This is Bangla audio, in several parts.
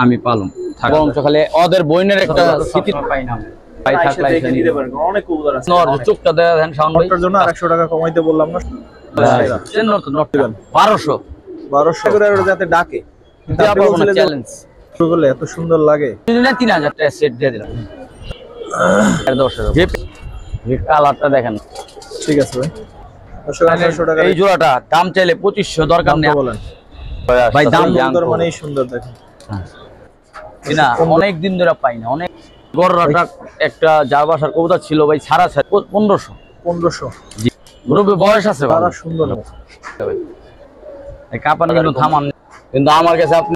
আমি পালম বরঞ্চ খালি ওদের বইনের একটা স্মৃতি পাই না ভাই থাকলে নিতে পারেন। অনেক কবুতর আছে চোখটা দেন সাউন্ড ভাইটার জন্য 100 টাকা কমাইতে বললাম না। চেন তো নট 1200 করে যাতে ডাকে কিন্তু আপনি বলছিলেন চ্যালেঞ্জ শুরু করলে এত সুন্দর লাগে 3000 টাকা সেট দিয়ে দিলাম। আর 10000 যে কালারটা দেখেন ঠিক আছে ভাই 800 টাকা এই জোড়াটা দাম চাইলে 2500 দরকার নেই বলেন ভাই দাম সুন্দর মানেই সুন্দর দেখেন কিনা অনেক দিন ধরে পাই না অনেক গররাটা একটা জারবাসার কবুতর ছিল ভাই ছাড়া 1500 জি গ্রুপে বয়স আছে ভালো সুন্দর ভাই এই কাপান কিন্তু থামান কিন্তু আমার কাছে আপনি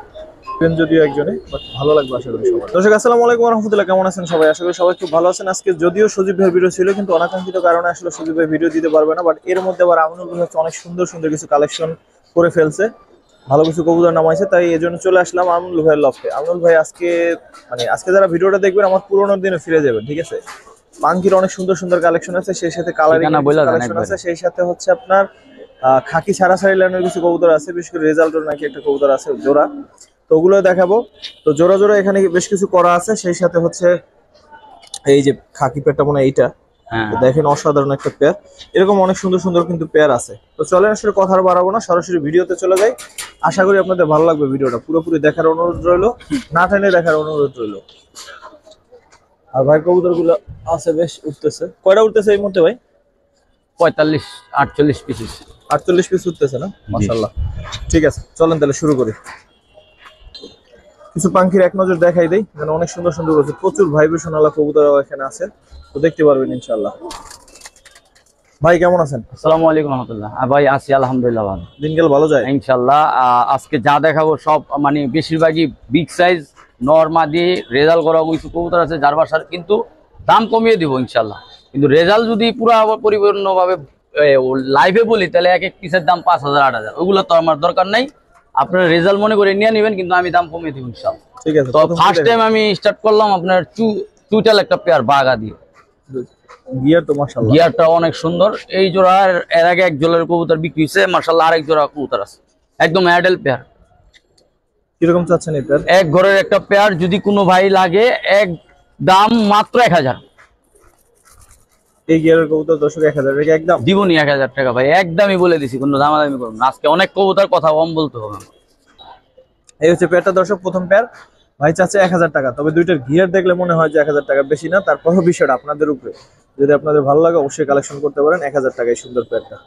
যদিও একজনে বাট ভালো লাগবে আশা করি সবাই। দর্শক আসসালামু আলাইকুম ওয়া রাহমাতুল্লাহ, কেমন আছেন সবাই? আশা করি সবাই খুব ভালো আছেন। আজকে যদিও সজীব ভাইয়ের ভিডিও ছিল কিন্তু অনাকাঙ্ক্ষিত কারণে আসলে সজীব ভাই ভিডিও দিতে পারবে না, বাট এর মধ্যে আবার আমিনুল ভাই হচ্ছে অনেক সুন্দর সুন্দর কিছু কালেকশন করে ফেলছে, ভালো কিছু কবুতর নামাইছে, তাই এজন্য চলে আসলাম আমিনুল ভাইয়ের লফটে। আমিনুল ভাই আজকে যারা ভিডিওটা দেখবেন আমার পুরোনো দিনে ফিরে যাবেন, ঠিক আছে? পাঙ্কির অনেক সুন্দর সুন্দর কালেকশন আছে, সেই সাথে কালারিং কালেকশন আছে, সেই সাথে হচ্ছে আপনার খাকি ছাড়া লাইনের কিছু কবুতর আছে, বিশেষ করে রেজাল্টের নাকি একটা কবুতর আছে জোড়া, তো ওগুলো দেখাবো। তো জোড়া জোড়া এখানে বেশ কিছু করা আছে, সেই সাথে হচ্ছে এই যে খাকি পেয়ারটা মনে হয় এইটা দেখেন অসাধারণ একটা পেয়ার, এরকম অনেক সুন্দর সুন্দর কিন্তু পেয়ার আছে। তো চলেন আসলে কথা বাড়াবো না, সরাসরি ভিডিওতে চলে যাই। আশা করি আপনাদের ভালো লাগবে ভিডিওটা, পুরোপুরি দেখার অনুরোধ রইলো, না টেনে দেখার অনুরোধ রইলো। আর ভাই কবুতর গুলো আছে বেশ উঠতেছে, কয়টা উঠতেছে এই মুহূর্তে ভাই? 45-48 পিস 48 পিস উঠতেছে না, মাশাআল্লাহ। ঠিক আছে চলেন তাহলে শুরু করি। কিছু পাখির এক নজর দেখাই দেই, মানে অনেক সুন্দর সুন্দর আছে, প্রচুর ভাইব্রেশন আলা কবুতর এখানে আছে, তো দেখতে পারবেন ইনশাআল্লাহ। ভাই কেমন আছেন? আসসালামু আলাইকুম ওয়া রাহমাতুল্লাহ। ভাই আছি আলহামদুলিল্লাহ, ভালো। দিনকাল ভালো যায় ইনশাআল্লাহ। আজকে যা দেখাবো সব মানে বেশিরভাগই বিগ সাইজ নরমাদি রেজাল্ট করা কিছু কবুতর আছে যার বাসার, কিন্তু দাম কমিয়ে দিব ইনশাআল্লাহ। কিন্তু রেজাল্ট যদি পুরো পরিপূর্ণভাবে লাইভে বলি তাহলে এক এক পিসের দাম 5000-8000, ওগুলো তো আমার দরকার নাই, আপনার রেজাল্ট মনে করে নিয়ে নেবেন, কিন্তু আমি দাম কমিয়ে দিব ইনশাআল্লাহ। ঠিক আছে। তো ফার্স্ট টাইম আমি স্টার্ট করলাম আপনার চুইটাল একটা পেয়ার বাগা দিয়ে। গিয়ার তো মাশাআল্লাহ, গিয়ারটা অনেক সুন্দর। এই জোড়া এর আগে এক জোড়ার কবুতর বিক্রি হয়েছে মাশাআল্লাহ, আরেক জোড়া কবুতর আছে একদম অ্যাডাল্ট পেয়ার। কিরকম চাচ্ছেন এই পেয়ার? এক ঘরের একটা পেয়ার যদি কোনো ভাই লাগে এক দাম মাত্র 1000। এই গিয়ারের কবুতর দর্শক 1000 টাকা একদম দিবনি 1000 টাকা ভাই, একদমই বলে দিছি, কোনো দামাদামি করব না। আজকে অনেক কবুতর কথা কম বলতে হবে। এই হচ্ছে পেয়ারটা দর্শক, প্রথম পেয়ার ভাই চাচ্ছে 1000 টাকা, তবে দুইটার গিয়ার দেখলে মনে হয় যে 1000 টাকা বেশি না, তারপরও বিষয়টা আপনাদের উপরে, যদি আপনাদের ভালো লাগে অবশ্যই কালেকশন করতে পারেন। 1000 টাকায় সুন্দর পেয়ারটা।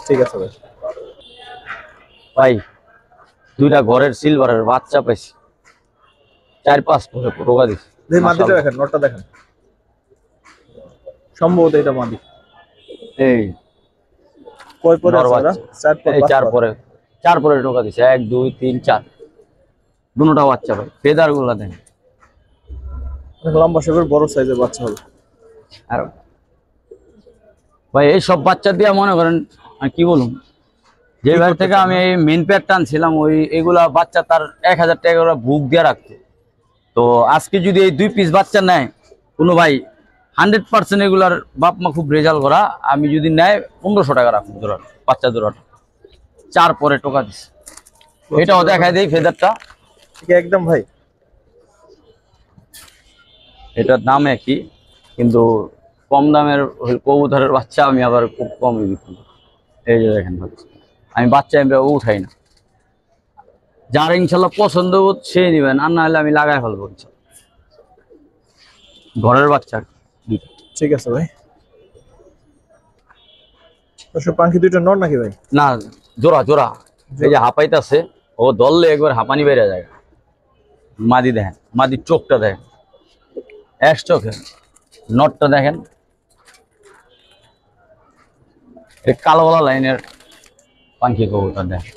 ঠিক আছে ভাই। ভাই দুইটা ঘরের সিলভারের বাচ্চা পাইছি, 4-5 করে রোগা দিছি। এই মাদিটা দেখেন, নটটা দেখেন, সম্ভবত এটা মাদি। এই কয় পরে আছে ওরা? 4 পরে রোগা দিছে, 1 2 3 4 দুটোটা বাচ্চা ভাই। ফেদার গুলা দেন লম্বা শেপের বড় সাইজের বাচ্চা হবে। আর ভাই এই সব বাচ্চা দিয়ে মনে করেন কি বলুন, যে ভাই থেকে আমি এই মেন পেয়ার টানছিলাম ওই এগুলা বাচ্চা তার 1000 টাকা করে বুক দিয়ে রাখতো। তো আজকে যদি এই 2 পিস বাচ্চা নেয় কোনো ভাই 100% এগুলার বাপ মা খুব রেজাল্ট করা, আমি যদি নেয় 1500 টাকা রাখবো জোড়া, বাচ্চা জোড়াটা 4 পরে টোকা দিচ্ছে। এটাও দেখাই দেই ফেদারটা একদম ভাই, এটার দাম একই কিন্তু কম দামের কবুতরের বাচ্চা আমি আবার খুব কমই বিক্রি করি। এই যে দেখেন আমি বাচ্চা এমনি উঠাই না, যার ইনশাল্লাহ পছন্দ সে নেবেন, আর না হলে আমি লাগাই ফেলবো ঘরের বাচ্চা। ঠিক আছে ভাই। পাখি দুইটা নর নাকি ভাই? না জোড়া জোড়া, এই যে হাঁপাইতেছে ও দললে একবার হাঁপানি বেড়ে যায়। মাদি দেখেন, মাদির চোখটা দেখেন, এক চোখে। নটটা দেখেন কালোওয়ালা লাইনের পাখি কবুতর দেখেন,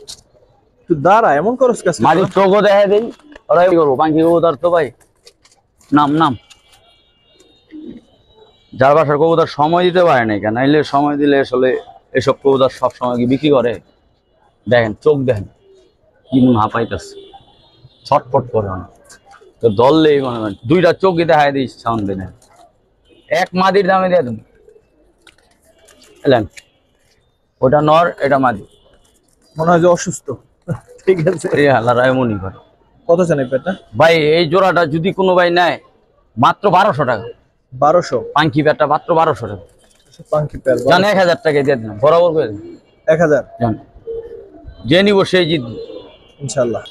দাঁড়া এমন করস কাজ, মাদির চোখও দেখা দেই। ওরা কি করবো পাখি কবুতর তো ভাই নাম যার বাসার কবুতর সময় দিতে পারে না কেন, নাইলে সময় দিলে আসলে এসব কবুতর সব সময় কি বিক্রি করে? দেখেন চোখ দেখেন কি মন হাঁপাইতেছে, ছটফট করে অনেক, তো দললেই মনে হয় দুইটা চোখই দেখাই দিই সাউন্ড দিনে। এক মাদির দামে দিয়ে তুমি এলেন, ওটা নর এটা মাদি, মনে হয় যে অসুস্থ। ঠিক আছে আল্লাহ এমনই করে। কত চান এই পেয়ারটা? ভাই এই জোড়াটা যদি কোনো ভাই নেয় মাত্র 1200 টাকা। 1200 পাঙ্কি পেয়ারটা মাত্র 1200 টাকা। পাঙ্কি পেয়ার জান 1000 টাকা দিয়ে দিলাম, বরাবর করে দিন। 1000 জান যে নিব সেই জিতবে ইনশাআল্লাহ।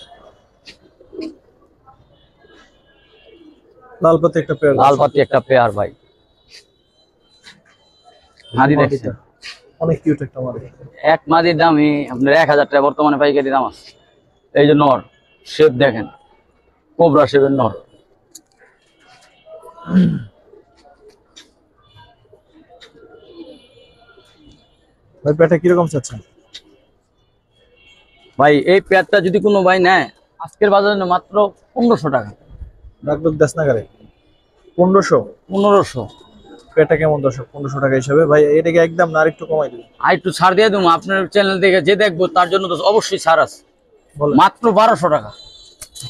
লালপাতি একটা পেয়ার, লালপাতি একটা পেয়ার ভাই। মাদি দেখছেন অনেক কিউট একটা মাদি। এক মাদির দামই আপনার 1000 টাকা বর্তমানে পাইকারি দাম আছে। এই যে নর শেপ দেখেন, কোবরা শেপের নর। ভাই পেয়ারটা কিরকম চাচ্ছেন? ভাই এই পেয়ারটা যদি কোনো ভাই নেয় আজকের বাজারে মাত্র 1500 টাকা। ডাকডুক দাস না করে 1500 পেয়ারটা কেমন দর্শক? 1500 টাকা হিসাবে ভাই এটাকে একদম না আরেকটু কমাই দিবেন? আর একটু ছাড় দিয়ে দেবো, আপনার চ্যানেল থেকে যে দেখবো তার জন্য তো অবশ্যই ছাড় আছে। মাত্র 1200 টাকা।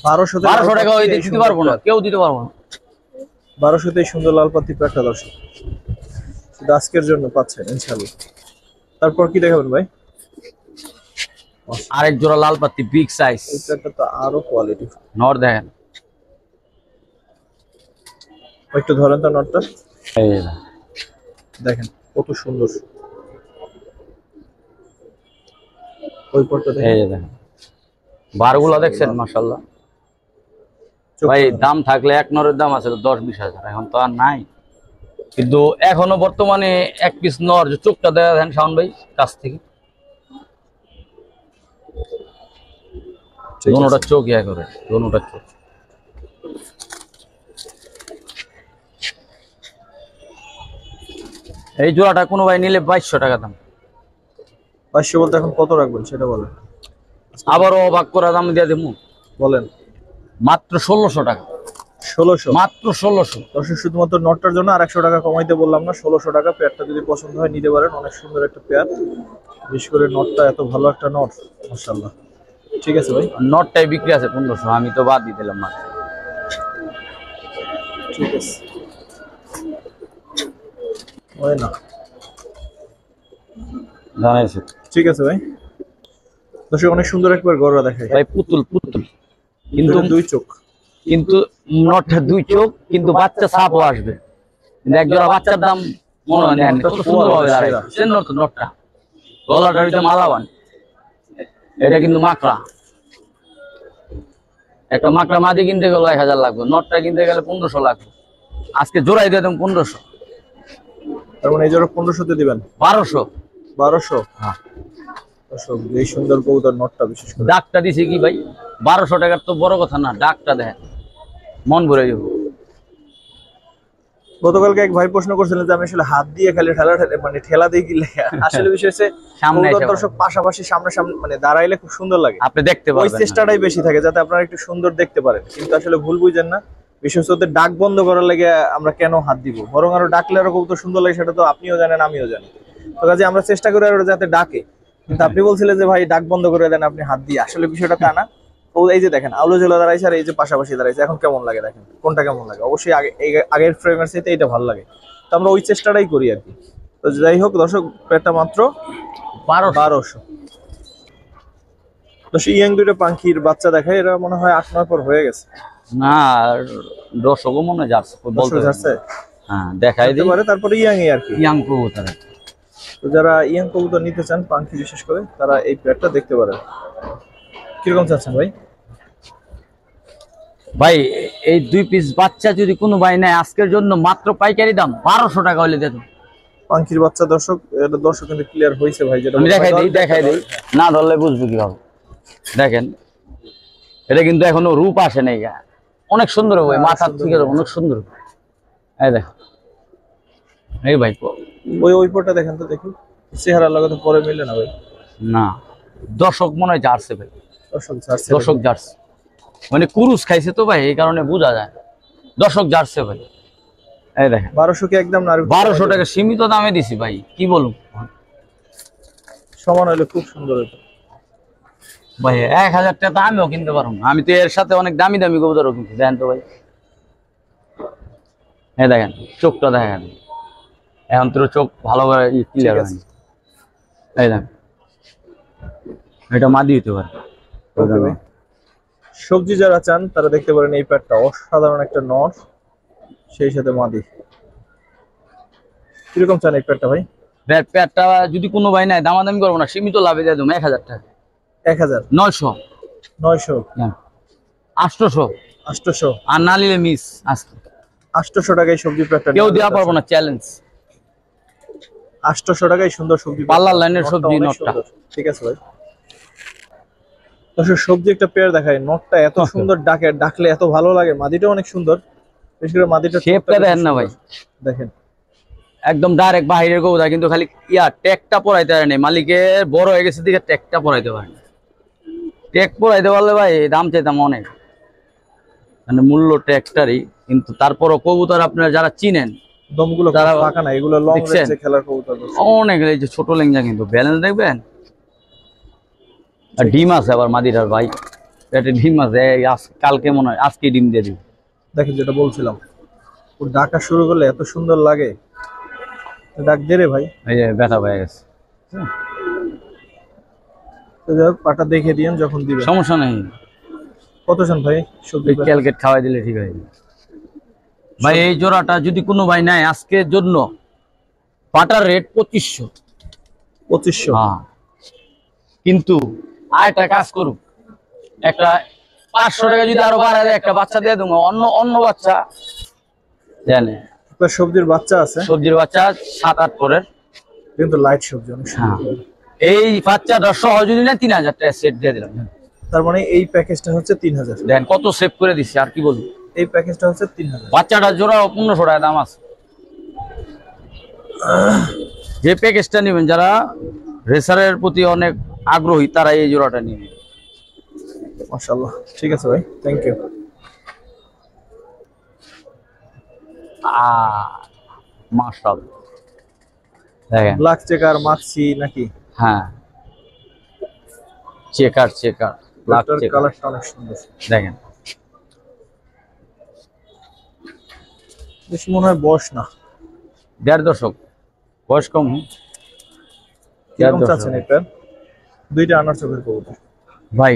1200 টাকা ওই দিতে পারবো না, কেউ দিতে পারবো না। 1200 সুন্দর লালপাতি পেয়ারটা দর্শক শুধু আজকের জন্য পাচ্ছেন ইনশাআল্লাহ। তারপর কি দেখাবেন ভাই? আরেক জোড়া লালপাতি বিগ সাইজ। এই পেয়ারটা তো আরো কোয়ালিটি। নর দেখেন, একটু ধরেন তো নটটা, এই যে দেখেন কত সুন্দর। ওই পরটা দেখেন, এই যে দেখেন বারগুলো দেখছেন মাশাআল্লাহ। ভাই দাম থাকলে এক নরের দাম আছে 10-20 হাজার, এখন তো আর নাই। কিন্তু এখনো বর্তমানে এক পিস নর যে চোখটা দেখা দেন শাওন ভাই কাছ থেকে, দোনোটা চোখ ইয়া করে, দোনোটা চোখ। এই জোড়াটা কোনো ভাই নিলে 2200 টাকা দাম। 500 বলতে এখন কত রাখবেন সেটা বলেন। আবারও অবাক করা দাম দিয়ে দেবো, বলেন। মাত্র 1600 টাকা। 1600 মাত্র 1600। দর্শক শুধুমাত্র নটটার জন্য আর 100 টাকা কমাইতে বললাম না, 1600 টাকা। পেয়ারটা যদি পছন্দ হয় নিতে পারেন, অনেক সুন্দর একটা পেয়ার, বিশেষ করে নটটা এত ভালো একটা নট মাশাআল্লাহ। ঠিক আছে ভাই, নটটাই বিক্রি আছে 1500, আমি তো বাদ দিয়ে দিলাম মাত্র। ঠিক আছে ওই না, জানাইছে ঠিক আছে ভাই। দর্শক অনেক সুন্দর একবার গররা দেখাই ভাই, পুতুল পুতুল কিন্তু দুই চোখ, কিন্তু নটটা দুই চোখ, কিন্তু বাচ্চা সাপও আসবে। কিন্তু এক জোড়া বাচ্চার দাম মনে হয় নেন কত সুন্দর ভাবে দাঁড়াইছে নটটা। গলাটার ভিতরে মালাবান, এটা কিন্তু মাকড়া। একটা মাকড়া মাদি কিনতে গেলে 1000 লাগবে, নটটা কিনতে গেলে 1500 লাগবে। আজকে জোড়াই দিয়ে দেন 1500। তার মানে এই জোড়া 1500 তে দিবেন? 1200। হ্যাঁ দর্শক এই সুন্দর কবুতর নটটা বিশেষ করে ডাকটা দিছে কি ভাই, 1200 টাকার তো বড় কথা না, ডাকটা দেখেন মন ভরে যাবো। গতকালকে এক ভাই প্রশ্ন করছিলেন যে আমি আসলে হাত দিয়ে খালি মানে ঠেলা দিয়ে কি লেখা, আসলে বিষয় হচ্ছে সামনে দর্শক পাশাপাশি সামনে মানে দাঁড়াইলে খুব সুন্দর লাগে, আপনি দেখতে পারবেন। ওই চেষ্টাটাই বেশি থাকে যাতে আপনারা একটু সুন্দর দেখতে পারেন। কিন্তু আসলে ভুল বুঝেন না, বিশেষ করে ডাক বন্ধ করার লাগে আমরা কেন হাত দিব, বরং আরো ডাকলে আরো কবুতর সুন্দর লাগে, সেটা তো আপনিও জানেন আমিও জানি। তো কাজে আমরা চেষ্টা করি আরো যাতে ডাকে। কিন্তু আপনি বলছিলেন যে ভাই ডাক বন্ধ করে দেন আপনি হাত দিয়ে, আসলে বিষয়টা তা না। তো এই যে দেখেন আলো জেলা দাঁড়াইছে আর এই যে পাশাপাশি দাঁড়াইছে, এখন কেমন লাগে দেখেন, কোনটা কেমন লাগে? অবশ্যই আগের ফ্রেমের চাইতে এইটা ভালো লাগে, তো আমরা ওই চেষ্টাটাই করি আর কি। তো যাই হোক দর্শক, পেটটা মাত্র 1200। দর্শক ইয়াং দুটো পাখির বাচ্চা দেখায়, এরা মনে হয় 8-9 পর হয়ে গেছে না, দর্শকও মনে যাচ্ছে বলতে যাচ্ছে। হ্যাঁ দেখাই দিই পারে, তারপরে ইয়াং আর কি, ইয়াং কবুতর। তো যারা ইয়াং কবুতর নিতে চান পাখি বিশেষ করে, তারা এই পেয়ারটা দেখতে পারেন। কিরকম চাচ্ছেন ভাই? ভাই এই 2 পিস বাচ্চা যদি কোনো ভাই নেয় আজকের জন্য মাত্র পাইকারি দাম 1200 টাকা হলে দেন। পাখির বাচ্চা দর্শক, এটা দর্শক কিন্তু ক্লিয়ার হয়েছে ভাই, যেটা আমি দেখাই দিই, না ধরলে বুঝবে কিভাবে। দেখেন এটা কিন্তু এখনো রূপ আসে নাই, অনেক সুন্দর হবে, মাথার থেকে অনেক সুন্দর। এই দেখ এই ভাই ওই পরটা দেখেন তো দেখি, চেহারা লাগে তো পরে মিলে না ভাই। না দর্শক মনে হয় জার্সি ভাই, দর্শক জার্সি মানে কুরুস খাইছে তো ভাই, এই কারণে বোঝা যায় দর্শক জার্সি ভাই। এই দেখেন 1200 কি একদম না? 1200 টাকা সীমিত দামে দিছি ভাই, কি বলুন, সমান হলে খুব সুন্দর হতো ভাই। 1000 টাকা তো আমিও কিনতে পারবো না, আমি তো এর সাথে অনেক দামি দামি কবুতরও কিনছি। দেখেন তো ভাই, হ্যাঁ দেখেন চোখটা দেখেন, এখন তোর চোখ ভালো করে ক্লিয়ার হয়নি। এই দেখেন এটা মাদি হতে পারে, সবজি যারা চান তারা দেখতে পারেন এই প্যাটটা অসাধারণ একটা নর, সেই সাথে মাদি। কিরকম চান এই প্যাটটা ভাই? প্যাটটা যদি কোনো ভাই নাই দামাদামি করবো না, সীমিত লাভে দিয়ে দেবো 1000 টাকা। 1000, 900, 900, 800, 800, আর না নিলে মিস আজকে 800 টাকায় সবজি প্যাটটা কেউ দেওয়া পারবো না, চ্যালেঞ্জ। 800 টাকায় সুন্দর সবজি, পাল্লার লাইনের নটটা সবজি, অনেক নটটা। সুন্দর। ঠিক আছে ভাই, দর্শক সবজি একটা পেয়ার দেখায়, নটটা এত সুন্দর ডাকে, ডাকলে এত ভালো লাগে। মাদিটা অনেক সুন্দর, বিশেষ করে মাদিটা শেপটা দেখেন না ভাই, দেখেন একদম ডাইরেক্ট বাহিরের গৌদা, কিন্তু খালি ট্যাগটা পরাইতে পারে নাই মালিকের, বড় হয়ে গেছে দিকে ট্যাগটা পরাইতে পারে না। ট্যাগ পরাইতে পারলে ভাই দাম চাইতাম অনেক, মানে মূল্য ট্যাগটারই। কিন্তু তারপরও কবুতর আপনারা যারা চিনেন, দমগুলো তারা ফাঁকা না, এগুলো লং দেখছেন? রেঞ্জে খেলার কবুতর। অনেক, এই যে ছোট লেঞ্জা, কিন্তু ব্যালেন্স দেখবেন। আর ডিম আছে আবার মাদিরার ভাই, এটা ডিম আছে, কালকে মনে হয় আজকে ডিম দিয়ে দিবে। দেখেন যেটা বলছিলাম, ও ডাকা শুরু করলে এত সুন্দর লাগে, ডাক দে রে ভাই। এই যে ব্যথা হয়ে গেছে, তো যাই হোক, পাটা দেখে দিয়েন যখন দিবেন, সমস্যা নেই। কত চান ভাই সবজি? ক্যালকেট খাওয়াই দিলে ঠিক হয়ে যাবে ভাই। এই জোড়াটা যদি কোনো ভাই নেয় আজকের জন্য, পাটার রেট 2500। 2500? হ্যাঁ, কিন্তু আরেকটা কাজ করুক, একটা 500 টাকা যদি আরো বাড়ায় দেয়, একটা বাচ্চা দিয়ে দেবো, অন্য বাচ্চা জানে। সবজির বাচ্চা আছে, সবজির বাচ্চা 7-8 পরের, কিন্তু লাইট সবজি অনেক সুন্দর। এই বাচ্চাটা সহ যদি না 3000 টাকা সেট দিয়ে দিলাম। তার মানে এই প্যাকেজটা হচ্ছে 3000। দেন কত সেভ করে দিচ্ছি, আর কি বলবো। এই প্যাকেজটা হচ্ছে 3000। বাচ্চাটা জোড়া 1500 টাকা দাম আছে। যে প্যাকেজটা নেবেন, যারা রেসারের প্রতি অনেক আগ্রহী, তারা এই জোড়াটা নেবেন। মাশাআল্লাহ, ঠিক আছে ভাই, থ্যাংক ইউ। মাশাআল্লাহ, দেখেন ব্ল্যাক চেকার মাক্সি নাকি? হ্যাঁ, চেকার ব্ল্যাক চেকার, কালারটা অনেক সুন্দর। দেখেন বেশ মনে হয় বয়স না, 1.5 দশক বয়স, কম। কিরকম চাচ্ছেন এটা? দুইটা আনার চোখের কবুতর ভাই,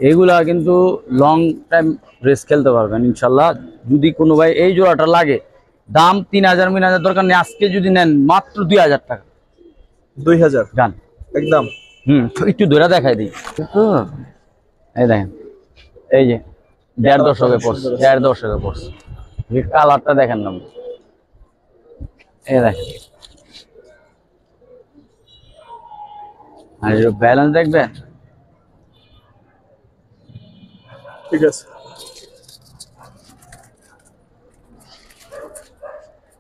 এইগুলা কিন্তু লং টাইম রেস খেলতে পারবেন ইনশাল্লাহ। যদি কোনো ভাই এই জোড়াটা লাগে, দাম 3000 দরকার নেই, আজকে যদি নেন মাত্র 2000 টাকা। 2000 গান একদম। একটু ধরে দেখাই দিই। এই দেখেন, এই যে 1.5 দশকে পড়ছে, 1.5 দশকে পড়ছে। কালারটা দেখেন না, এই দেখেন, আর ব্যালেন্স দেখবেন। ঠিক আছে,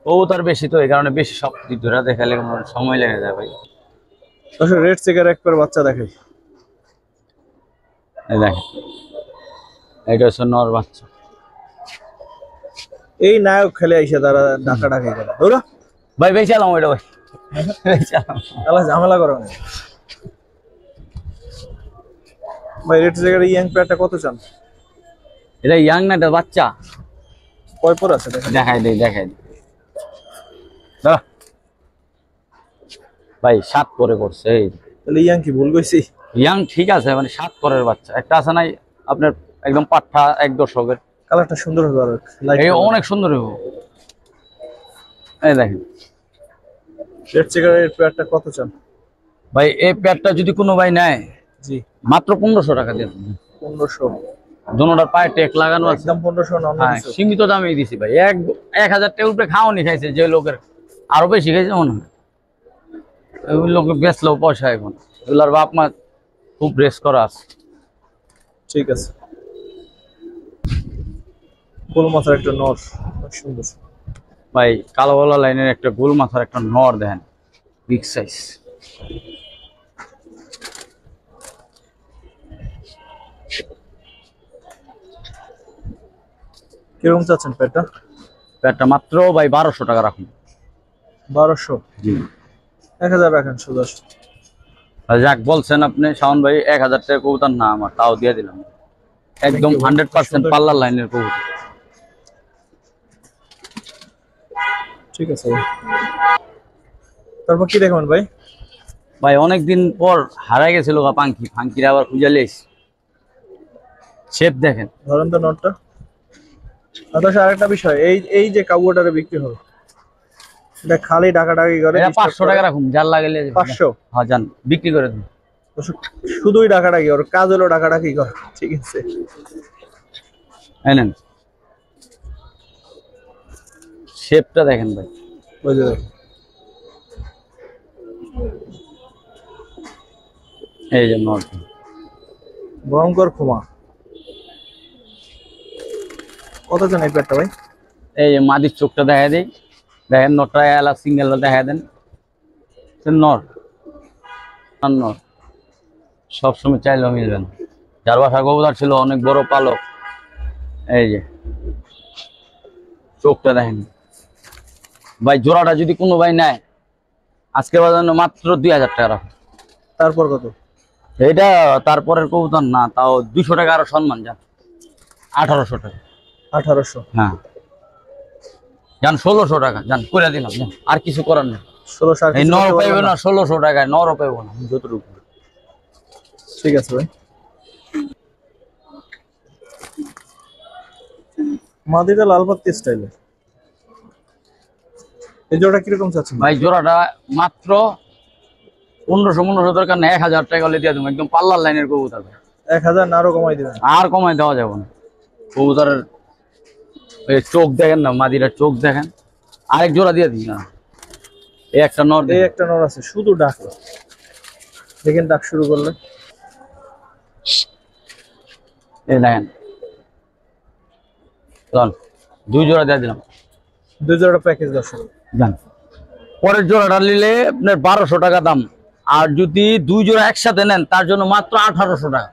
ও তার বেশি, তো এই কারণে বেশি সব ধরে দেখালে সময় লেগে যায় ভাই। আসলে রেড চেকার একবার বাচ্চা দেখাই। এই দেখেন, এটা হচ্ছে নর বাচ্চা। এই নায়ক খেলে আইসে তারা ডাকা ডাকাই করে ধরো ভাই বেশি আলাম ওইটা ভাই, আল্লাহ ঝামেলা করো না ভাই। রেড চেকার ইয়াং প্যাডটা কত চান? এটা ইয়াং না, এটা বাচ্চা। কয় পর আছে দেখেন? দেখাই দিই দাঁড়া ভাই, 7 পরে করছে। এই তাহলে ইয়াং কি ভুল কইছি? ইয়াং ঠিক আছে, মানে 7 পরের বাচ্চা। একটা আছে নাই আপনার একদম পাঠা 1 দশকের, কালারটা সুন্দর হবে আর এই অনেক সুন্দর হবে। এই দেখেন, রেড চেকারের প্যাডটা কত চান ভাই? এই প্যাডটা যদি কোনো ভাই নেয়, জি মাত্র 1500 টাকা দিয়ে। 1500? দোনোটার পায়ে টেক লাগানো আছে, একদম 1500 না অন্য কিছু? সীমিত দামে দিছি ভাই। 1000 টাকার উপরে খাওয়ানি খাইছে যে লোকের, আরো বেশি খাইছে মনে হয়। ওই লোক বেচলেও পয়সা এখন, এগুলার বাপ মা খুব রেস করা আছে। ঠিক আছে, গোল মাথার একটা নর, অনেক সুন্দর ভাই। কালো বলা লাইনের একটা গোল মাথার একটা নর দেখেন, বিগ সাইজ। কিরকম চাচ্ছেন প্যাডটা? প্যাডটা মাত্র ভাই 1200 টাকা রাখুন। 1200? জি, 1000 রাখেন সোজা। যাক বলছেন আপনি শাওন ভাই, 1000 টাকা কবুতর না আমার, তাও দিয়ে দিলাম। একদম 100% পাল্লার লাইনের কবুতর। ঠিক আছে, তারপর কি দেখবেন ভাই? ভাই অনেকদিন পর হারাই গেছিল পাঙ্কি, ফাঙ্কির আবার খুঁজে লিয়েছি। শেপ দেখেন। ধরেন তো নটটা। আচ্ছা আরেকটা বিষয়, এই এই যে কাউয়াটারে বিক্রি হবে, এটা খালি ডাকাডাকি করে, এটা 500 টাকা রাখুন, যার লাগলে 500। হ্যাঁ যান বিক্রি করে দিন। শুধুই ডাকাডাকি, ওর কাজ হলো ডাকাডাকি করা। ঠিক আছে, এই নেন শেপটা দেখেন ভাই, বুঝে দেখেন। এই যে নট ভয়ঙ্কর ক্ষমা। কত জন এই পেটটা ভাই? এই যে মাদির চোখটা দেখা দেই, দেখেন নটটা এলা সিঙ্গেল দেখা দেন, নট আর নট সবসময় চাইলেও মিলবেন। যার বাসা কবুতর ছিল অনেক বড় পালক, এই যে চোখটা দেখেন ভাই। জোড়াটা যদি কোনো ভাই নেয় আজকে বাজানো মাত্র 2000 টাকা রাখো। তারপর কত? এটা তারপরের কবুতর না, তাও 200 টাকা আরো সম্মান যান, 1800 টাকা। 1800? হ্যাঁ যান 1600 টাকা যান, করে দিলাম যান, আর কিছু করার নেই। 1600? এই নর পাইবে না 1600 টাকায়, নরও পাইব না যতটুকু। ঠিক আছে ভাই। মাদিটা লালপাত্তি স্টাইলে, এই জোড়া কিরকম চাচ্ছেন ভাই? জোড়াটা মাত্র 1500 দরকার না, 1000 টাকা হলে দিয়ে দেবো, একদম পাল্লার লাইনের কবুতর। 1000 না আরো কমাই দিবেন? আর কমাই দেওয়া যাবে না। কবুতরের চোখ দেখেন না, মাদিরা চোখ দেখেন। আরেক জোড়া দিয়ে দিন না, এই একটা নর, এই একটা নর আছে, শুধু ডাক দেখেন, ডাক শুরু করলে। এই দেখেন চল 2 জোড়া দিয়ে দিলাম। 2 জোড়া প্যাকেজ দর্শক জান। পরের জোড়াটা নিলে আপনার 1200 টাকা দাম, আর যদি 2 জোড়া একসাথে নেন তার জন্য মাত্র 1800 টাকা।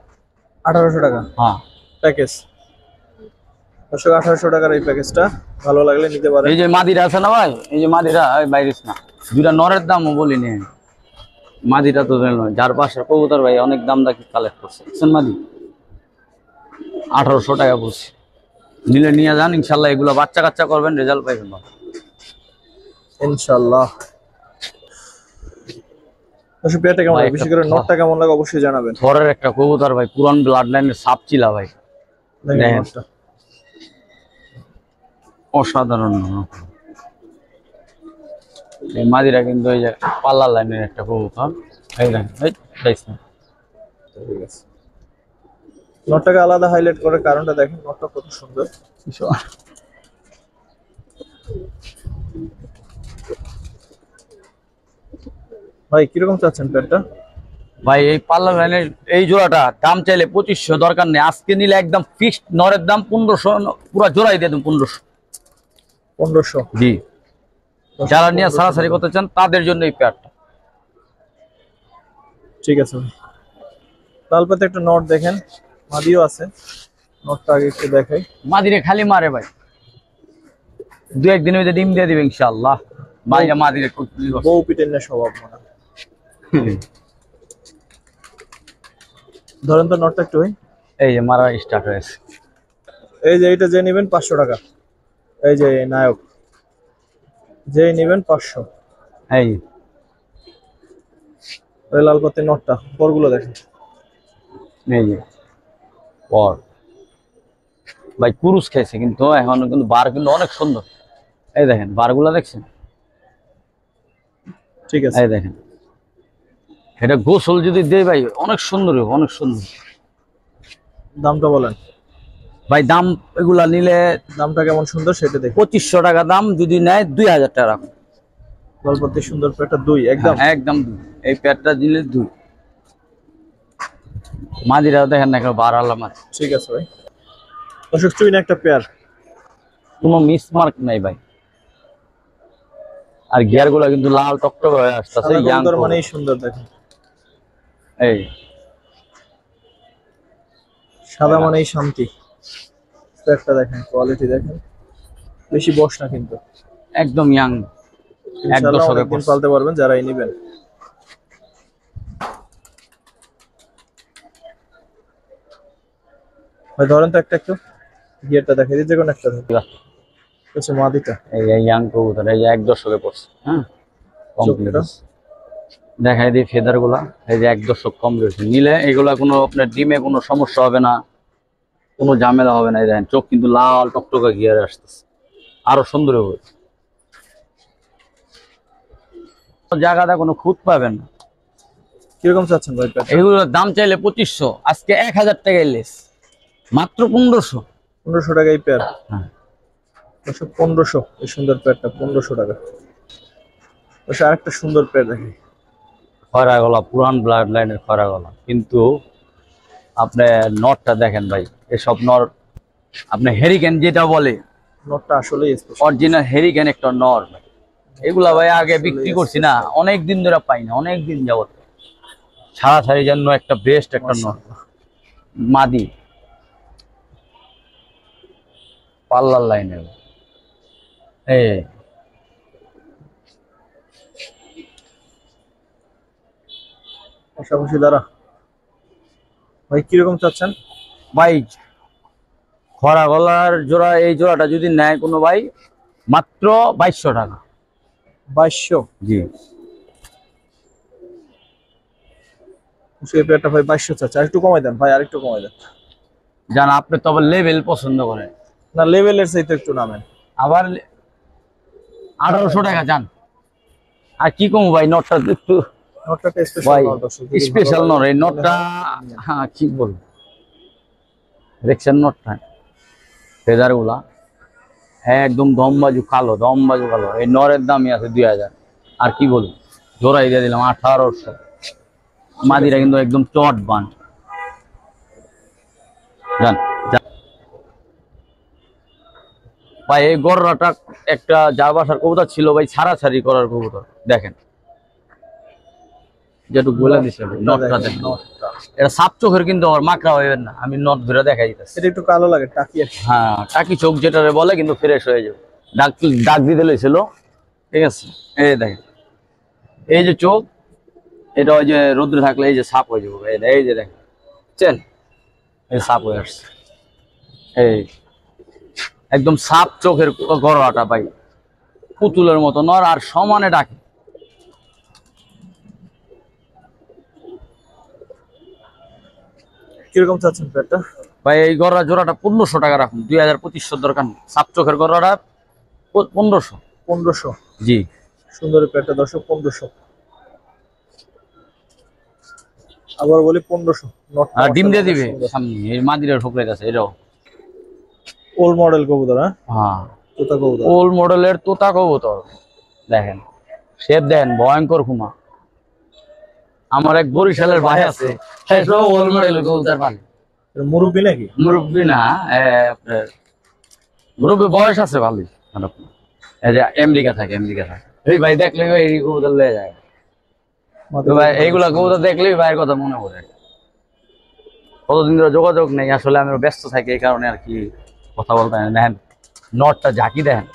1800 টাকা হ্যাঁ প্যাকেজ দর্শক, 1800 টাকার এই প্যাকেজটা ভালো লাগলে নিতে পারেন। এই যে মাদিরা আছে না ভাই, এই যে মাদিরা বাইরিস না, দুইটা নরের দামও বলিনি। মাদিটা তো নয়, যার পাশে কবুতর ভাই অনেক দাম দাকি কালেক্ট করছে, বুঝছেন? মাদি 1800 টাকা বলছি, নিলে নিয়ে যান ইনশাল্লাহ। এগুলো বাচ্চা কাচ্চা করবেন, রেজাল্ট পাইবেন ইনশাআল্লাহ। দর্শক পেয়ারটা কেমন লাগে, বিশেষ করে নটটা কেমন লাগে অবশ্যই জানাবেন। থরের একটা কবুতর ভাই, পুরান ব্লাড লাইনের সাপ চিলা ভাই, দেখেন নটটা অসাধারণ। এই মাদিরা কিন্তু এই যে পাল্লা লাইনের একটা কবুতর, এই দেখেন ঠিক আছে। নটটাকে আলাদা হাইলাইট করার কারণটা দেখেন, নটটা কত সুন্দর। ভাই কিরকম চাচ্ছেন পেয়ারটা? ভাই এই পাল্লা লাইনের এই জোড়াটা দাম চাইলে 2500, দরকার নেই। আজকে নিলে একদম ফিক্সড, নরের দাম 1500, পুরা জোড়াই দিয়ে দেন 1500। 1500? জি, যারা নিয়ে সারাসারি করতে চান তাদের জন্য এই পেয়ারটা। ঠিক আছে ভাই। লালপাতে একটা নট দেখেন, মাদিও আছে, নটটা আগে একটু দেখাই। মাদিরে খালি মারে ভাই, 2-1 দিনের ভিতরে ডিম দিয়ে দিবে ইনশাআল্লাহ। ভাইয়া মাদিরে বউ পিটেন না স্বভাব মনে। ধরেন তো নটটা একটু ভাই। এই যে মারা স্টার্ট হয়েছে। এই যে এইটা যে নেবেন 500 টাকা, এই যে নায়ক যে নেবেন 500। এই ওই লালপাতে নটটা, পরগুলো দেখেন। এই যে পর ভাই কুরুস খাইছে, কিন্তু এখন কিন্তু বার কিন্তু অনেক সুন্দর। এই দেখেন বারগুলা দেখছেন? ঠিক আছে, এই দেখেন, এটা গোসল যদি দেয় ভাই অনেক সুন্দর হবে, অনেক সুন্দর। দামটা বলেন ভাই দাম এগুলা নিলে দামটা কেমন সুন্দর সেটা দেখি। 2500 টাকা দাম, যদি নেয় 2000 টাকা রাখুন। লালপাতে সুন্দর পেয়ারটা 2 একদম একদম 2। এই প্যাডটা দিলে 2। মাদিরাও দেখেন না বার আলাম। ঠিক আছে ভাই। অশোক চুইন একটা পেয়ার, কোনো মিস মার্ক নাই ভাই, আর গিয়ার গুলা কিন্তু লাল টকটক হয়ে আসতেছে। মানেই সুন্দর দেখেন, এই সাদা মানেই শান্তি। পেয়ারটা দেখেন, কোয়ালিটি দেখেন, বেশি বস না কিন্তু একদম ইয়াং, ইনশাআল্লাহ অনেকদিন পালতে পারবেন যারাই নেবেন। ভাই ধরেন তো একটা একটু গিয়ারটা দেখাই দিই, যে কোনো একটা আচ্ছা মাদিটা এই ইয়াং কবুতর, এই যে 1 দশকে পড়ছে। হ্যাঁ কমপ্লিট দেখাই দিই ফেদার গুলা, এই যে 1 দশক কমপ্লিট। নিলে এগুলা কোনো আপনার ডিমে কোনো সমস্যা হবে না, কোনো ঝামেলা হবে না। দেখেন চোখ কিন্তু লাল টকটকা গিয়ারে আসতেছে, আরো সুন্দর হবে। জায়গাটা কোনো খুঁত পাবেন না। কিরকম চাচ্ছেন ভাই পেয়ারটা? এগুলোর দাম চাইলে 2500, আজকে 1000 টাকায় লেস, মাত্র 1500। 1500 টাকা এই পেয়ার। হ্যাঁ 1500 এই সুন্দর পেয়ারটা 1500 টাকা। আরেকটা সুন্দর পেয়ার দেখি, খয়রা গলা, পুরান ব্লাড লাইনের খয়রা গলা, কিন্তু আপনি নটটা দেখেন ভাই, এসব নর আপনি হেরিকেন যেটা বলে, নটটা আসলেই অরিজিনাল হেরিকেন একটা নর। এগুলা ভাই আগে বিক্রি করছি না, অনেক দিন ধরে পাই না, অনেক দিন যাবত। ছাড়াছাড়ির জন্য একটা বেস্ট একটা নর, মাদি পাল্লার লাইনের। এই পাশাপাশি দ্বারা ভাই কিরকম চাচ্ছেন? ভাই খরা গলার জোড়া, এই জোড়াটা যদি নেয় কোনো ভাই, মাত্র 2200 টাকা। 2200? জি। সেই পেয়ারটা ভাই 2200 চাচ্ছে, আরেকটু কমাই দেন ভাই, আরেকটু কমাই দেন। জান আপনি তো আবার লেভেল পছন্দ করেন না, লেভেলের চাইতে একটু নামেন। আবার 1800 টাকা যান। আর কি কম ভাই, নটটা একটু নটটা ভাই স্পেশাল স্পেশাল নর, এই নটটা হ্যাঁ কি বলবো, দেখছেন নটটা ফেদার গুলা একদম দমবাজু কালো, দমবাজু কালো। এই নরের দামই আছে 2000। আর কি বলবো, জোড়াই দিয়ে দিলাম 1800। মাদিরা কিন্তু একদম চট বান। জান ভাই এই গররাটা একটা যা বাসার কবুতর ছিল ভাই, ছাড়াছাড়ি করার কবুতর। দেখেন যেটুকু বলে দিছে নটটা দেখেন, এটা সাপ চোখের কিন্তু আমার মাকড়া হইবেন না, আমি নট ধরে দেখাই দিতেছি। এটা একটু কালো লাগে, টাকি আর কি। হ্যাঁ টাকি চোখ যেটারে বলে, কিন্তু ফ্রেশ হয়ে যাবে। ডাক ডাক দিতে লইছিল, ঠিক আছে। এই দেখেন এই যে চোখ, এটা ওই যে রোদ্রে থাকলে এই যে সাপ হয়ে যাবে। এই যে দেখেন চেন, এই সাপ হয়ে আসছে। এই একদম সাপ চোখের গড়াটা ভাই, পুতুলের মতো নর, আর সমানে ডাকে। কিরকম চাচ্ছেন পেয়ারটা? ভাই এই গড়া জোড়াটা 1500 টাকা রাখুন, 2000-2500 দরকার নেই। সাপ চোখের গড়াটা 1500। 1500? জি। সুন্দর পেয়ারটা দর্শক 1500। আবার বলি 1500। আর ডিম দিয়ে দিবে সামনে, এই মাদিরা ঠোকরাই আছে। এটাও ওল্ড মডেল কবুতর। হ্যাঁ তোতা কবুতর, ওল্ড মডেলের তোতা কবুতর। দেখেন শেপ দেন, ভয়ঙ্কর খুমা। আমার এক বরিশালের ভাই আছে, ওল্ড মডেলের কবুতর পালে। মুরব্বি নাকি? মুরব্বি না, আপনার মুরব্বি বয়স আছে ভালোই। এই যে আমেরিকা থাকে, এই ভাই দেখলে এই কবুতর লেগে যায়। তো ভাই এইগুলা কবুতর দেখলেই ভাইয়ের কথা মনে পড়ে। কতদিন ধরে যোগাযোগ নেই আসলে, আমি ব্যস্ত থাকি, এই কারণে আর কি কথা বলতে হয়। দেখেন নটটা ঝাঁকি দেখেন,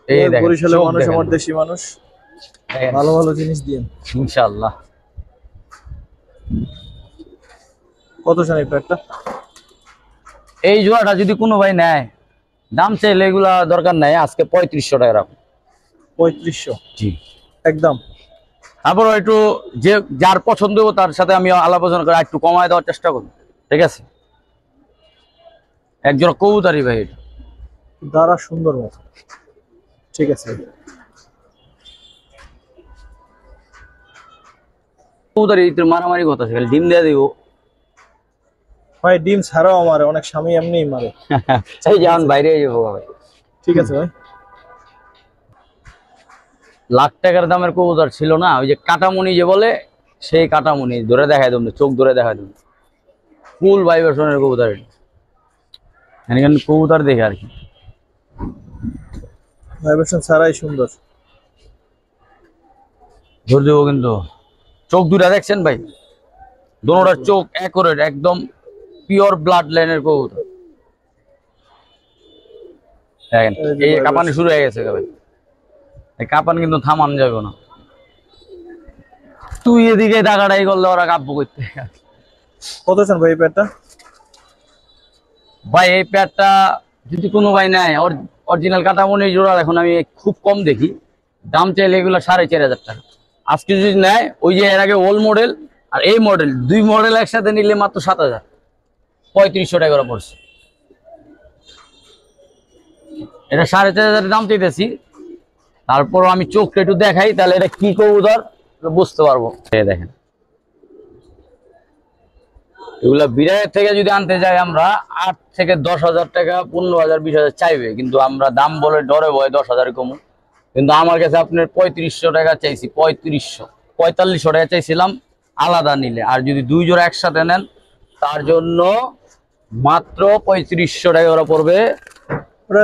এই দেখেন বরিশালের মানুষ আমার দেশি মানুষ, ভালো ভালো জিনিস দিন ইনশাআল্লাহ। কত চান এই প্যাকটা? এই জোড়াটা যদি কোনো ভাই নেয়, দাম চাইলে এগুলা দরকার নাই, আজকে 3500 টাকা রাখুন। 3500? জি একদম। তারপর একটু যে যার পছন্দ হবে তার সাথে আমি আলাপ আলোচনা করে একটু কমায় দেওয়ার চেষ্টা করুন, ঠিক আছে। একজন কবুতারি ভাই, এটা দাঁড়া সুন্দর মতো, ঠিক আছে। কবুতারি মারামারি কথা আছে, ডিম দিয়ে দিব ভাই। ডিম ছাড়াও আমার অনেক স্বামী এমনিই মারে। এই যেমন বাইরে যাবো ভাই, ঠিক আছে ভাই। লাখ টাকার দামের কবুতর ছিল না, ওই যে কাটামুনি যে বলে, সেই কাটামুনি ধরে দেখায় দেবো, চোখ ধরে দেখায় দেবো, ফুল ভাইব্রেশনের কবুতর। এখানে কবুতর দেখে আর কি, ভাইব্রেশন ছাড়াই সুন্দর। ধরে দেবো কিন্তু। চোখ দুটা দেখছেন ভাই, দোনোটার চোখ অ্যাকুরেট, একদম পিওর ব্লাড লাইনের কবুতর। দেখেন এই কাঁপানি শুরু হয়ে গেছে ভাই, এই কাঁপান কিন্তু থামান যাবে না। তুই এদিকে টাকাটাই করলে ওরা কাব্য করতে। কত চান ভাই এই প্যাডটা? ভাই এই প্যাডটা যদি কোনো ভাই নেয়, অরিজিনাল কাটামনি জোড়া এখন আমি খুব কম দেখি, দাম চাইলে এগুলো 4500 টাকা। আজকে যদি নেয়, ওই যে এর আগে ওল্ড মডেল আর এই মডেল, দুই মডেল একসাথে নিলে মাত্র 7000। 3500 টাকা করে পড়ছে। এটা 4500 দাম চাইতেছি, তারপর আমি চোখটা একটু দেখাই, তাহলে এটা কি কবুতর বুঝতে পারবো। এই দেখেন, এগুলা বিরাটের থেকে যদি আনতে যাই আমরা 8 থেকে 10,000 টাকা, 15,000, 20,000 চাইবে, কিন্তু আমরা দাম বলে ডরে ভয় 10,000 কমু। কিন্তু আমার কাছে আপনার 3500 টাকা চাইছি, 4500 টাকা চাইছিলাম আলাদা নিলে। আর যদি 2 জোড়া একসাথে নেন তার জন্য মাত্র 3500 টাকা ওরা পড়বে।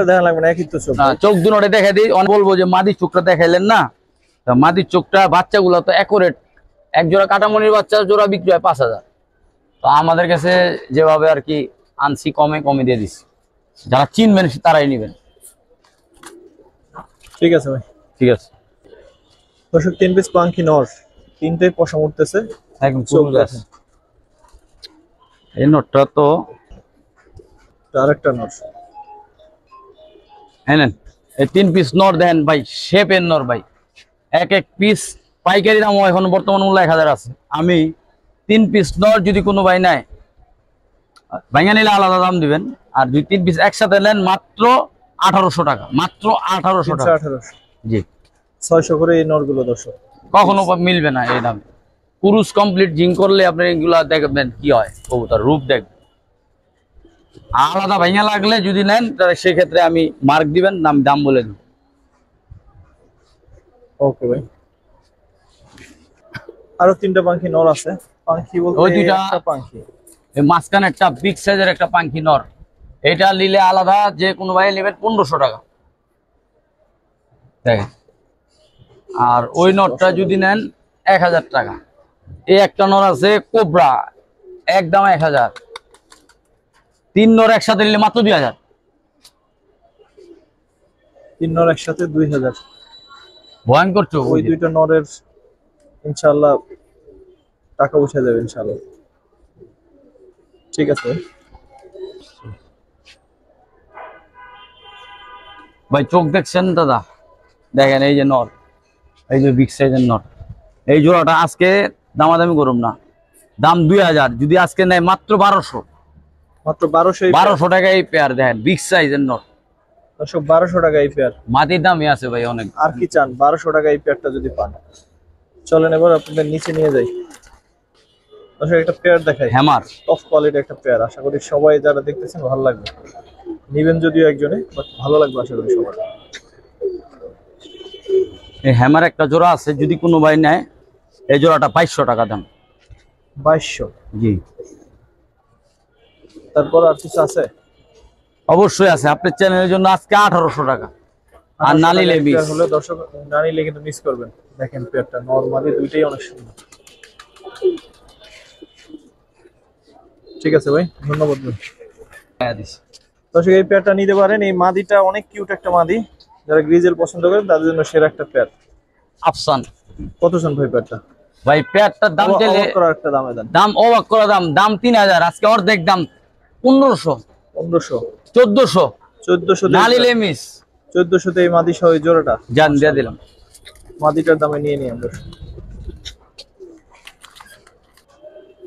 দেখা লাগবে না, একই তো চোখ। চোখ দুটোটা দেখে দিই, বলবো যে মাদির চোখটা দেখাইলেন না, মাদির চোখটা বাচ্চাগুলো তো অ্যাকুরেট। এক জোড়া কাটামনির বাচ্চা জোড়া বিক্রি হয় 5,000। তো আমাদের কাছে যেভাবে আর কি আনছি, কমে দিয়ে দিচ্ছি, যারা চিনবেন তারাই নিবেন। ঠিক আছে ভাই, ঠিক আছে। দর্শক 3 পিস পাঙ্কি নর, 3টেই পশম উঠতেছে একদম চোখ আছে। এই নটটা তো আরেকটা নর, হ্যাঁ নেন। এই 3 পিস নর দেন ভাই, শেপের নর ভাই। এক পিস পাইকারি দাম এখন বর্তমান মূল্য 1000 আছে। আমি 3 পিস নর যদি কোনো ভাই নেয়, ভাইয়া নিলে আলাদা দাম দিবেন। আর যদি 3 পিস একসাথে নেন মাত্র 1800 টাকা, মাত্র 1800 টাকা। 1800, জি, 600 করে এই নরগুলো দর্শক। কখনো মিলবে না এই দামে। পুরুষ কমপ্লিট জিং করলে আপনি এগুলা দেখবেন কি হয়, কবুতর রূপ দেখবেন। আলাদা ভাইয়া লাগলে যদি নেন তাহলে সেক্ষেত্রে আমি মার্ক দিবেন, দাম বলে দিন। ওকে ভাই, আরো 3টা পাঙ্কি নর আছে। পাঙ্কি বলতে ওই দুইটা একটা পাঙ্কি, এই মাঝখানে একটা বিগ সাইজের একটা পাঙ্কি নর, এটা নিলে আলাদা যে কোনো ভাই নেবেন 1500 টাকা দেখেন। আর ওই নটটা যদি নেন 1000 টাকা। এই একটা নর আছে কোবরা, একদম 1000। 3 নর একসাথে নিলে মাত্র 2000। 3 নর একসাথে 2000। ভয়ঙ্কর চোখ। ওই দুইটা নরের ইনশাআল্লাহ টাকা উঠে যাবে ইনশাআল্লাহ। ঠিক আছে ভাই, চোখ দেখছেন দাদা, দেখেন এই যে নর, এই যে বিগ সাইজের নর। এই জোড়াটা আজকে দামাদামি করুন না, দাম 2000, যদি আজকে নেয় মাত্র 1200। মাত্র 1200 টাকা এই পেয়ার। দেখেন বিগ সাইজের নর, দর্শক 1200 টাকা এই পেয়ার। মাটির দামই আছে ভাই অনেক। আর কি চান, 1200 টাকা এই পেয়ারটা যদি পান। চলেন এবার আপনাদের নিচে নিয়ে যাই। দর্শক একটা পেয়ার দেখাই, হ্যামার টপ কোয়ালিটি একটা পেয়ার। আশা করি সবাই যারা দেখতেছেন ভালো লাগবে, নিবেন যদিও একজনে, বাট ভালো লাগবে আশা করি সবার। এই হ্যামার একটা জোড়া আছে, যদি কোনো ভাই নেয় এই জোড়াটা 2200 টাকা দাম। 2200? জি। তারপর আর কিছু আছে? অবশ্যই আছে, আপনার চ্যানেলের জন্য আজকে 1800 টাকা। আর না নিলে মিস হলে দর্শক, না নিলে কিন্তু মিস করবেন। দেখেন পেয়ারটা নরমালি দুইটাই অনেক সুন্দর। ঠিক আছে ভাই, ধন্যবাদ ভাই। দর্শক এই পেয়ারটা নিতে পারেন। এই মাদিটা অনেক কিউট একটা মাদি, যারা গ্রিজেল পছন্দ করেন তাদের জন্য সেরা একটা পেয়ার। আফসান। কত চান ভাই পেয়ারটা? ভাই পেয়ারটার দাম চাইলে একটা দামে দেন। দাম অবাক করা দাম 3000, আজকে অর্ধেক দাম 1500। 1400? 1400 না নিলে মিস। 1400 তে এই মাদি সহ এই জোড়াটা জান দিয়ে দিলাম। মাদিটার দামে নিয়ে নিই আমরা।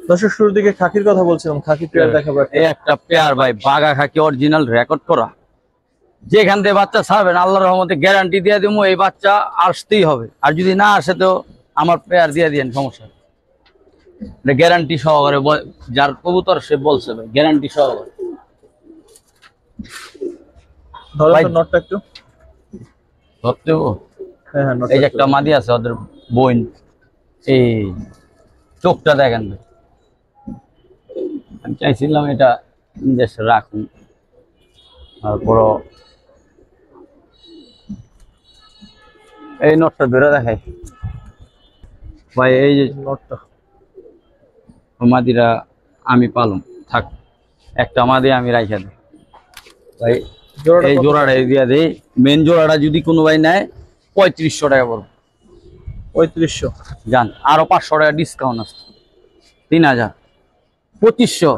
দর্শক শুরুর দিকে খাকির কথা বলছিলাম, খাকি পেয়ার দেখাবো। এই একটা পেয়ার ভাই, বাগা খাকি, অরিজিনাল রেকর্ড করা। যেখান থেকে বাচ্চা ছাড়বেন আল্লাহর রহমতে গ্যারান্টি দিয়ে দেবো এই বাচ্চা আসতেই হবে। আর যদি না আসে তো আমার পেয়ার দিয়ে দিয়েন, সমস্যা গ্যারান্টি সহকারে। যার কবুতর সে বলছে ভাই গ্যারান্টি সহকারে। নটটা একটু ধরতে হবো। হ্যাঁ, এই যে একটা মাদি আছে ওদের বোন, এই চোখটা দেখেন ভাই। আমি চাইছিলাম এটা নিজস্ব রাখুন, তারপর এই নটটা ধরে দেখাই ভাই। এই যে নটটা মাদিরা আমি পালম থাক, একটা মাদি আমি রাইখা দিই ভাই। এই জোড়াটা দিয়া দেই। মেন জোড়াটা যদি কোনো ভাই নেয় 3500 টাকা পড়বে। 3500? জান, আরো 500 টাকা ডিসকাউন্ট আছে, 3000। 2500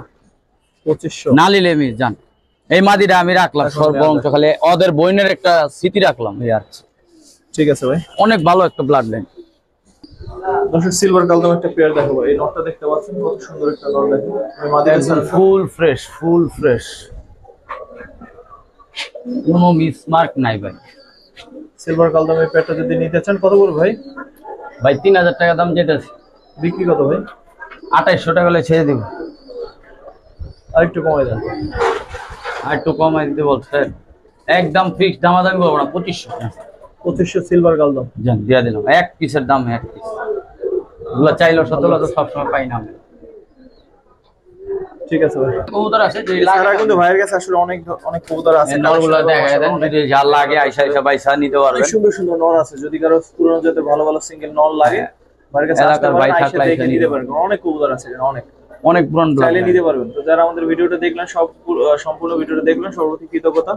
না নিলে মিস। জান, এই মাদিটা আমি রাখলাম সর্বংশ, খালি ওদের বইনের একটা স্মৃতি রাখলাম এই আর। ঠিক আছে ভাই, অনেক ভালো একটা ব্লাড লাইন। দর্শক সিলভার কালদম একটা পেয়ার দেখাবো। এই নটটা দেখতে পাচ্ছেন কত সুন্দর একটা নট দেখেন। আমি মাদিটা ফুল ফ্রেশ কোনো মিসমার্ক নাই ভাই। সিলভার কালদমের পেয়ারটা যদি নিতে চান কত করে ভাই? ভাই 3000 টাকা দাম যেটা বিক্রি কত ভাই? 2800 টাকা হলে ছেড়ে দিব। আর একটু কমাই দেন। আর একটু কমাই দিতে বলছেন, একদম ফিক্সড দামাদামি করবো না, 2500 টাকা। 2500 সিলভার কালদম জান দিয়া দিলাম, এক পিসের দাম এক পিস। এগুলো চাইলেও সতলা তো সবসময় পাই না আমি। ঠিক আছে ভাই। কবুতর আছে যে এছাড়া কিন্তু ভাইয়ের কাছে আসলে অনেক কবুতর আছে। নরগুলো দেখা দেন, যদি যা লাগে আইসা বাইসা নিতে পারবেন। সুন্দর সুন্দর নর আছে, যদি কারো পুরনো জাতের ভালো ভালো সিঙ্গেল নর লাগে ভাইয়ের কাছে আসতে পারেন, আইসা দেখে নিতে পারবেন। অনেক কবুতর আছে এখানে, অনেক পুরনো চাইলে নিতে পারবেন। তো যারা আমাদের ভিডিওটা দেখলেন, সম্পূর্ণ ভিডিওটা দেখলেন, সর্বপ্রতি কৃতজ্ঞতা।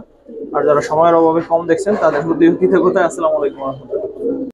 আর যারা সময়ের অভাবে কম দেখছেন তাদের প্রতি কৃতজ্ঞতা। আসসালামু আলাইকুম ওয়া রাহমাতুল্লাহ।